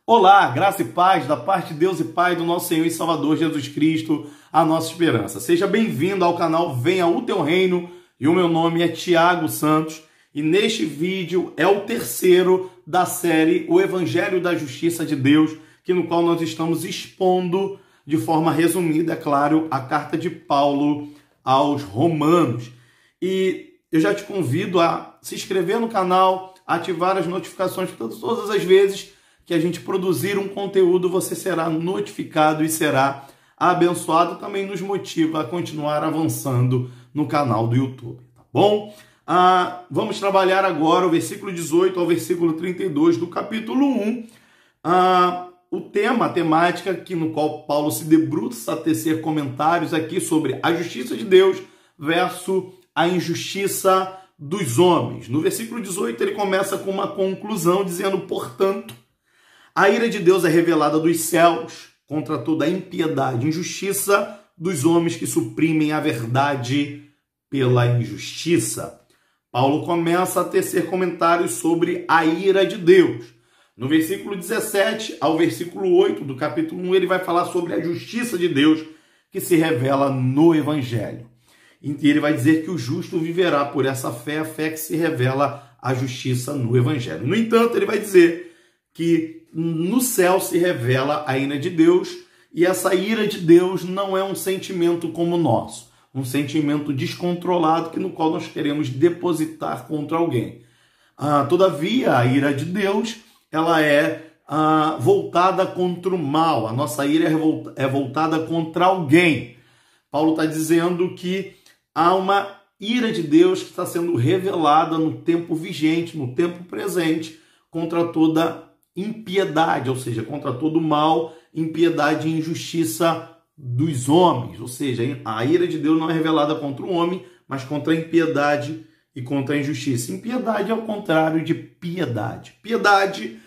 Olá, graça e paz da parte de Deus e Pai do nosso Senhor e Salvador Jesus Cristo, a nossa esperança. Seja bem-vindo ao canal Venha o Teu Reino e o meu nome é Tiago Santos e neste vídeo é o terceiro da série O Evangelho da Justiça de Deus, no qual nós estamos expondo de forma resumida, é claro, a carta de Paulo aos Romanos. E eu já te convido a se inscrever no canal, ativar as notificações todas as vezes que a gente produzir um conteúdo, você será notificado e será abençoado. Também nos motiva a continuar avançando no canal do YouTube, tá bom? Vamos trabalhar agora o versículo 18 ao versículo 32 do capítulo 1. A temática no qual Paulo se debruça a tecer comentários aqui sobre a justiça de Deus versus a injustiça dos homens. No versículo 18 ele começa com uma conclusão dizendo, portanto, a ira de Deus é revelada dos céus contra toda a impiedade e injustiça dos homens que suprimem a verdade pela injustiça. Paulo começa a tecer comentários sobre a ira de Deus. No versículo 17 ao versículo 8 do capítulo 1, ele vai falar sobre a justiça de Deus que se revela no Evangelho. E ele vai dizer que o justo viverá por essa fé, a fé que se revela a justiça no Evangelho. No entanto, ele vai dizer que no céu se revela a ira de Deus, e essa ira de Deus não é um sentimento como o nosso, um sentimento descontrolado no qual nós queremos depositar contra alguém. Todavia, a ira de Deus ela é voltada contra o mal, a nossa ira é voltada contra alguém. Paulo está dizendo que há uma ira de Deus que está sendo revelada no tempo vigente, no tempo presente, contra toda impiedade, ou seja, contra todo mal, impiedade e injustiça dos homens. Ou seja, a ira de Deus não é revelada contra o homem, mas contra a impiedade e contra a injustiça. Impiedade é o contrário de piedade. Piedade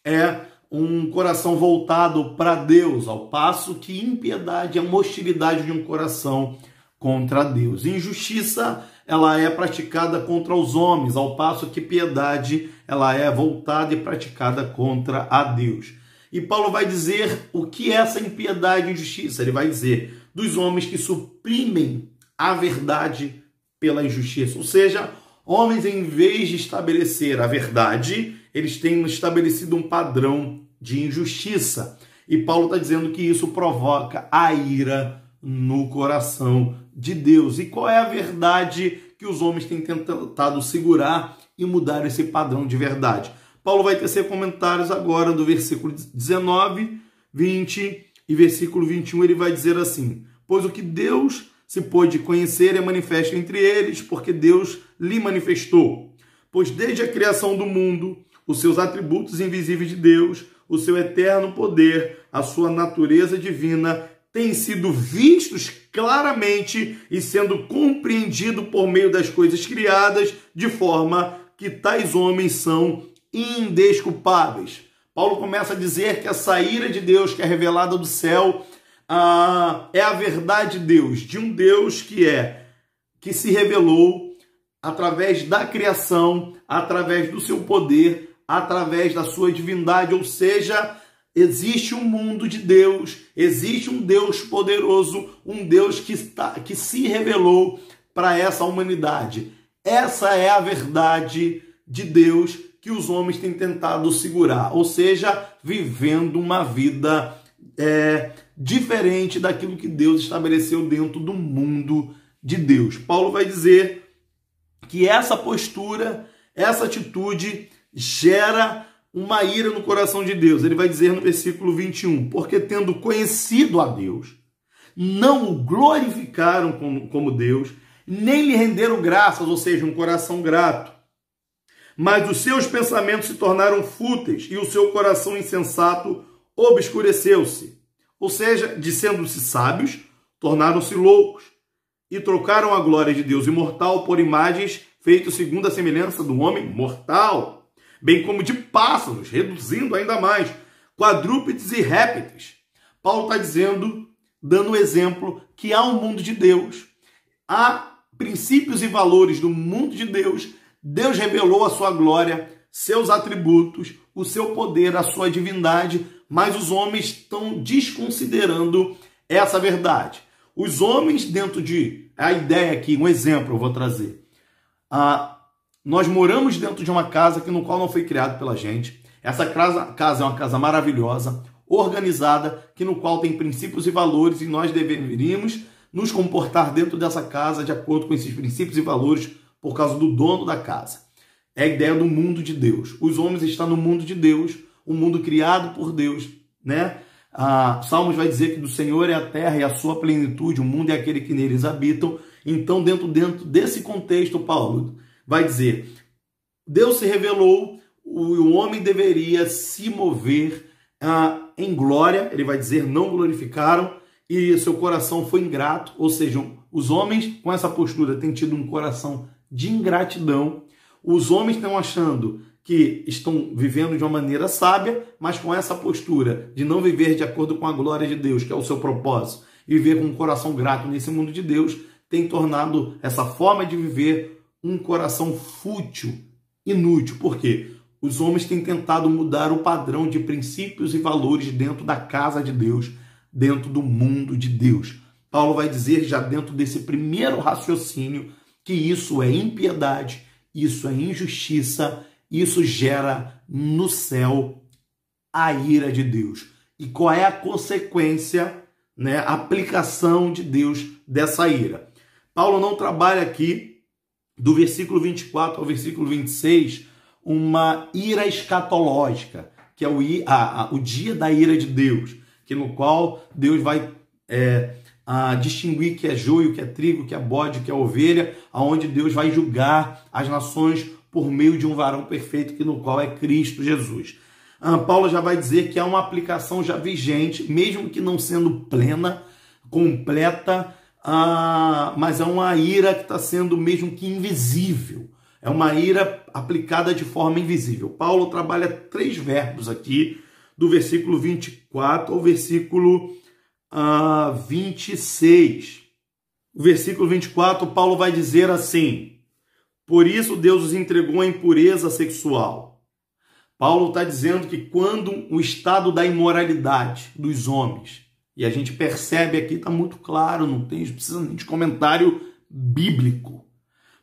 é um coração voltado para Deus, ao passo que impiedade é uma hostilidade de um coração contra Deus. Injustiça, ela é praticada contra os homens, ao passo que piedade, ela é voltada e praticada contra a Deus. E Paulo vai dizer o que é essa impiedade e injustiça. Ele vai dizer dos homens que suprimem a verdade pela injustiça. Ou seja, homens, em vez de estabelecer a verdade, eles têm estabelecido um padrão de injustiça. E Paulo está dizendo que isso provoca a ira no coração de Deus. E qual é a verdade que os homens têm tentado segurar e mudar esse padrão de verdade? Paulo vai tecer comentários agora do versículo 19, 20 e versículo 21. Ele vai dizer assim: pois o que Deus se pôde conhecer é manifesto entre eles, porque Deus lhe manifestou. Pois desde a criação do mundo, os seus atributos invisíveis de Deus, o seu eterno poder, a sua natureza divina, têm sido vistos claramente e sendo compreendido por meio das coisas criadas, de forma que tais homens são indesculpáveis. Paulo começa a dizer que essa ira de Deus que é revelada do céu é a verdade de Deus, de um Deus que se revelou através da criação, através do seu poder, através da sua divindade, ou seja, existe um mundo de Deus, existe um Deus poderoso, um Deus que se revelou para essa humanidade. Essa é a verdade de Deus que os homens têm tentado segurar, ou seja, vivendo uma vida diferente daquilo que Deus estabeleceu dentro do mundo de Deus. Paulo vai dizer que essa postura, essa atitude gera uma ira no coração de Deus. Ele vai dizer no versículo 21, porque tendo conhecido a Deus, não o glorificaram como Deus, nem lhe renderam graças, ou seja, um coração grato. Mas os seus pensamentos se tornaram fúteis e o seu coração insensato obscureceu-se. Ou seja, dizendo-se sábios, tornaram-se loucos e trocaram a glória de Deus imortal por imagens feitas segundo a semelhança do homem mortal, bem como de pássaros, reduzindo ainda mais, quadrúpedes e répteis. Paulo está dizendo, dando o exemplo, que há um mundo de Deus, há princípios e valores do mundo de Deus. Deus revelou a sua glória, seus atributos, o seu poder, a sua divindade, mas os homens estão desconsiderando essa verdade. Os homens dentro de... A ideia aqui, um exemplo eu vou trazer. Nós moramos dentro de uma casa no qual não foi criado pela gente. Essa casa é uma casa maravilhosa, organizada, no qual tem princípios e valores, e nós deveríamos nos comportar dentro dessa casa de acordo com esses princípios e valores por causa do dono da casa. É a ideia do mundo de Deus. Os homens estão no mundo de Deus, o mundo criado por Deus, né? Salmos vai dizer que do Senhor é a terra e a sua plenitude, o mundo é aquele que neles habitam. Então, dentro desse contexto, Paulo vai dizer, Deus se revelou, o homem deveria se mover em glória, ele vai dizer, não glorificaram, e seu coração foi ingrato, ou seja, os homens com essa postura têm tido um coração de ingratidão, os homens estão achando que estão vivendo de uma maneira sábia, mas com essa postura de não viver de acordo com a glória de Deus, que é o seu propósito, e viver com um coração grato nesse mundo de Deus, tem tornado essa forma de viver um coração fútil, inútil. Por quê? Os homens têm tentado mudar o padrão de princípios e valores dentro da casa de Deus, dentro do mundo de Deus. Paulo vai dizer já dentro desse primeiro raciocínio que isso é impiedade, isso é injustiça, isso gera no céu a ira de Deus. E qual é a consequência, né, a aplicação de Deus dessa ira? Paulo não trabalha aqui, do versículo 24 ao versículo 26, uma ira escatológica, que é o dia da ira de Deus, no qual Deus vai distinguir que é joio, que é trigo, que é bode, que é ovelha, aonde Deus vai julgar as nações por meio de um varão perfeito, no qual é Cristo Jesus. Paulo já vai dizer que há uma aplicação já vigente, mesmo que não sendo plena, completa, mas é uma ira que está sendo mesmo que invisível. É uma ira aplicada de forma invisível. Paulo trabalha 3 verbos aqui, do versículo 24 ao versículo 26. O versículo 24, Paulo vai dizer assim, por isso Deus os entregou à impureza sexual. Paulo está dizendo que quando o estado da imoralidade dos homens, e a gente percebe aqui, está muito claro, não precisa nem de comentário bíblico.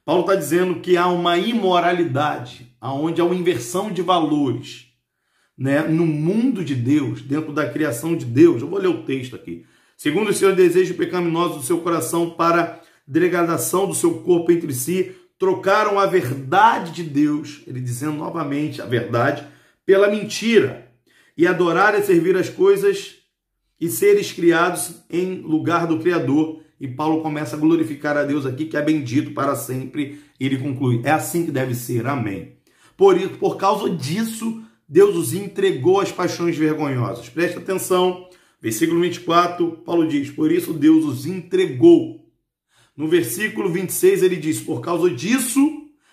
Paulo está dizendo que há uma imoralidade, onde há uma inversão de valores, né? No mundo de Deus, dentro da criação de Deus. Eu vou ler o texto aqui. Segundo os seus desejos pecaminosos do seu coração para degradação do seu corpo entre si, trocaram a verdade de Deus, ele dizendo novamente a verdade, pela mentira, e adorar e servir as coisas e seres criados em lugar do Criador. E Paulo começa a glorificar a Deus aqui, que é bendito para sempre. E ele conclui, é assim que deve ser, amém. Por causa disso, Deus os entregou às paixões vergonhosas. Presta atenção, versículo 24, Paulo diz, por isso Deus os entregou. No versículo 26 ele diz, por causa disso,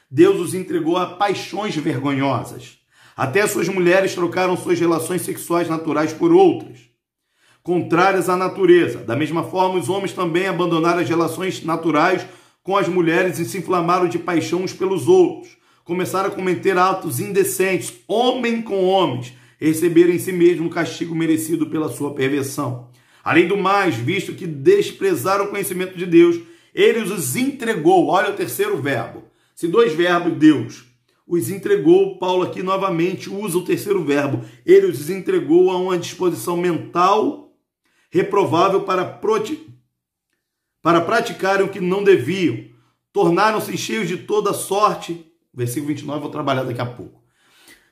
Deus os entregou a paixões vergonhosas. Até suas mulheres trocaram suas relações sexuais naturais por outras, contrárias à natureza. Da mesma forma, os homens também abandonaram as relações naturais com as mulheres e se inflamaram de paixão uns pelos outros. Começaram a cometer atos indecentes, homem com homens, e receberam em si mesmo o castigo merecido pela sua perversão. Além do mais, visto que desprezaram o conhecimento de Deus, ele os entregou. Olha o terceiro verbo. Se 2 verbos, Deus os entregou, Paulo aqui novamente usa o terceiro verbo. Ele os entregou a uma disposição mental reprovável para praticarem o que não deviam. Tornaram-se cheios de toda sorte. Versículo 29 eu vou trabalhar daqui a pouco.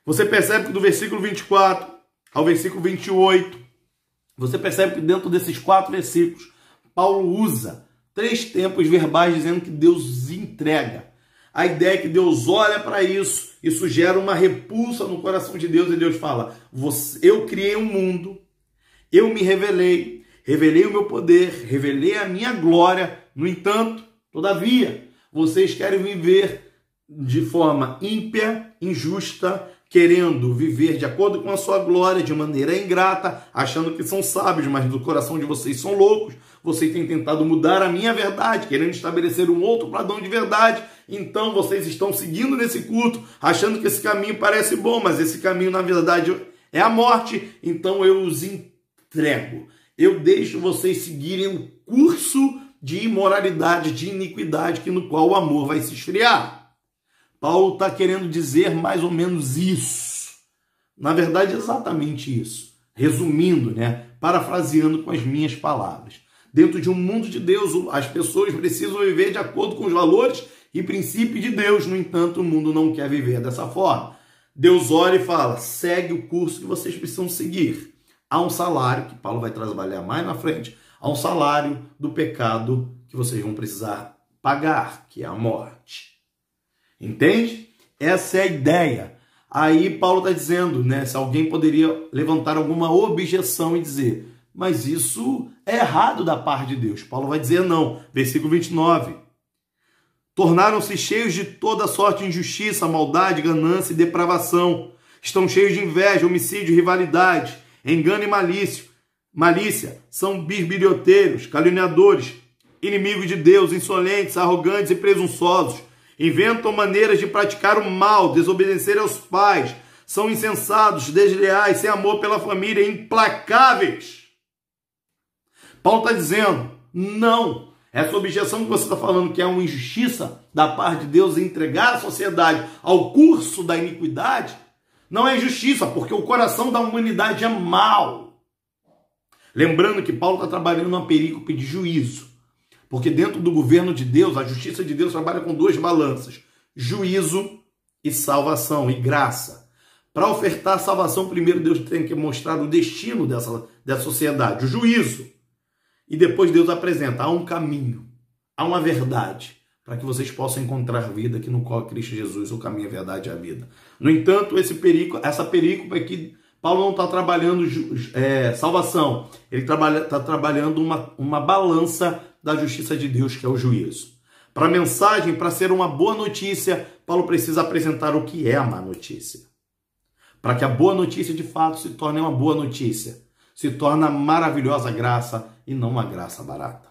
Você percebe que do versículo 24 ao versículo 28, você percebe que dentro desses 4 versículos, Paulo usa 3 tempos verbais dizendo que Deus os entrega. A ideia é que Deus olha para isso gera uma repulsa no coração de Deus, e Deus fala, eu criei um mundo, eu me revelei o meu poder, revelei a minha glória, no entanto, todavia, vocês querem viver de forma ímpia, injusta, querendo viver de acordo com a sua glória, de maneira ingrata, achando que são sábios, mas do coração de vocês são loucos. Vocês têm tentado mudar a minha verdade, querendo estabelecer um outro padrão de verdade, Então vocês estão seguindo nesse culto, achando que esse caminho parece bom, mas esse caminho na verdade é a morte. Então eu os entrego. Eu deixo vocês seguirem o curso de imoralidade, de iniquidade, no qual o amor vai se esfriar. Paulo está querendo dizer mais ou menos isso. Na verdade, exatamente isso. Resumindo, parafraseando com as minhas palavras. Dentro de um mundo de Deus, as pessoas precisam viver de acordo com os valores e princípios de Deus. No entanto, o mundo não quer viver dessa forma. Deus olha e fala, segue o curso que vocês precisam seguir. Há um salário, que Paulo vai trabalhar mais na frente, há um salário do pecado que vocês vão precisar pagar, que é a morte. Entende? Essa é a ideia. Aí Paulo está dizendo, se alguém poderia levantar alguma objeção e dizer, mas isso é errado da parte de Deus. Paulo vai dizer não. Versículo 29. Tornaram-se cheios de toda sorte de injustiça, maldade, ganância e depravação. Estão cheios de inveja, homicídio, rivalidade, engano e malícia. São bisbilhoteiros, caluniadores, inimigos de Deus, insolentes, arrogantes e presunçosos. Inventam maneiras de praticar o mal, desobedecer aos pais. São insensatos, desleais, sem amor pela família, implacáveis. Paulo está dizendo, não. Essa objeção que você está falando que é uma injustiça da parte de Deus em entregar a sociedade ao curso da iniquidade, não é injustiça, porque o coração da humanidade é mau. Lembrando que Paulo está trabalhando numa perícope de juízo. Porque dentro do governo de Deus, a justiça de Deus trabalha com duas balanças. Juízo e salvação, e graça. Para ofertar salvação, primeiro Deus tem que mostrar o destino dessa sociedade, o juízo. E depois Deus apresenta, há um caminho, há uma verdade, para que vocês possam encontrar vida, que no qual é Cristo Jesus, o caminho, a verdade e a vida. No entanto, essa perícope aqui, Paulo não está trabalhando salvação, ele está trabalhando uma balança da justiça de Deus, que é o juízo. Para a mensagem, para ser uma boa notícia, Paulo precisa apresentar o que é a má notícia. Para que a boa notícia de fato se torne uma boa notícia, se torne a maravilhosa graça e não uma graça barata.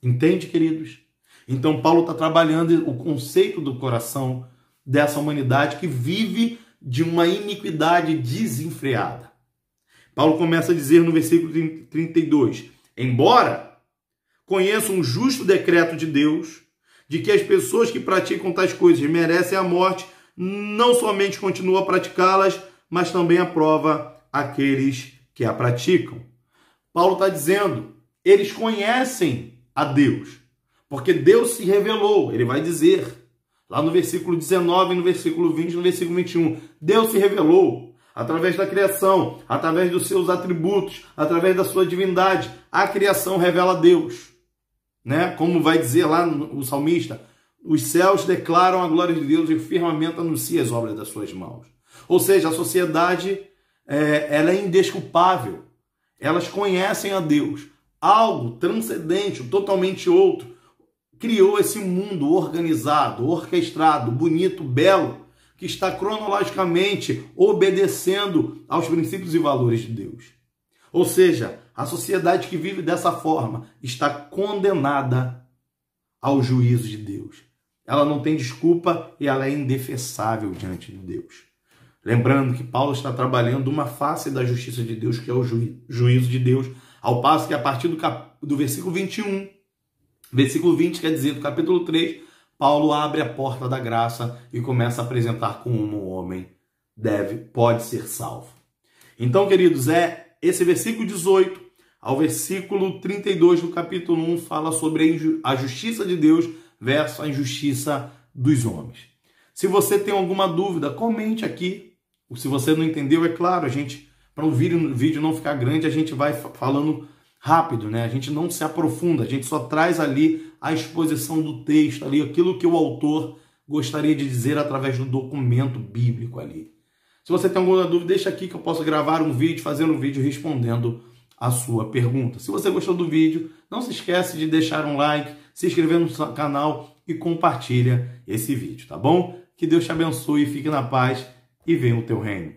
Entende, queridos? Então Paulo está trabalhando o conceito do coração dessa humanidade que vive de uma iniquidade desenfreada. Paulo começa a dizer no versículo 32, embora conheço um justo decreto de Deus, de que as pessoas que praticam tais coisas merecem a morte, não somente continuam a praticá-las, mas também aprova aqueles que a praticam. Paulo está dizendo, eles conhecem a Deus, porque Deus se revelou, ele vai dizer, lá no versículo 19, no versículo 20, no versículo 21, Deus se revelou através da criação, através dos seus atributos, através da sua divindade. A criação revela Deus. Como vai dizer lá o salmista, os céus declaram a glória de Deus e o firmamento anuncia as obras das suas mãos. Ou seja, a sociedade ela é indesculpável. Elas conhecem a Deus. Algo transcendente, totalmente outro, criou esse mundo organizado, orquestrado, bonito, belo, que está cronologicamente obedecendo aos princípios e valores de Deus. Ou seja, a sociedade que vive dessa forma está condenada ao juízo de Deus. Ela não tem desculpa e ela é indefensável diante de Deus. Lembrando que Paulo está trabalhando uma face da justiça de Deus, que é o juízo de Deus, ao passo que a partir do versículo 21, versículo 20, quer dizer, do capítulo 3, Paulo abre a porta da graça e começa a apresentar como um homem pode ser salvo. Então, queridos, esse versículo 18 ao versículo 32 do capítulo 1 fala sobre a justiça de Deus versus a injustiça dos homens. Se você tem alguma dúvida, comente aqui. Se você não entendeu, é claro, para o vídeo não ficar grande, a gente vai falando rápido, A gente não se aprofunda, a gente só traz ali a exposição do texto, ali aquilo que o autor gostaria de dizer através do documento bíblico ali. Se você tem alguma dúvida, deixa aqui que eu posso gravar um vídeo, fazer um vídeo respondendo a sua pergunta. Se você gostou do vídeo, não se esquece de deixar um like, se inscrever no canal e compartilha esse vídeo, tá bom? Que Deus te abençoe, fique na paz e venha o teu reino.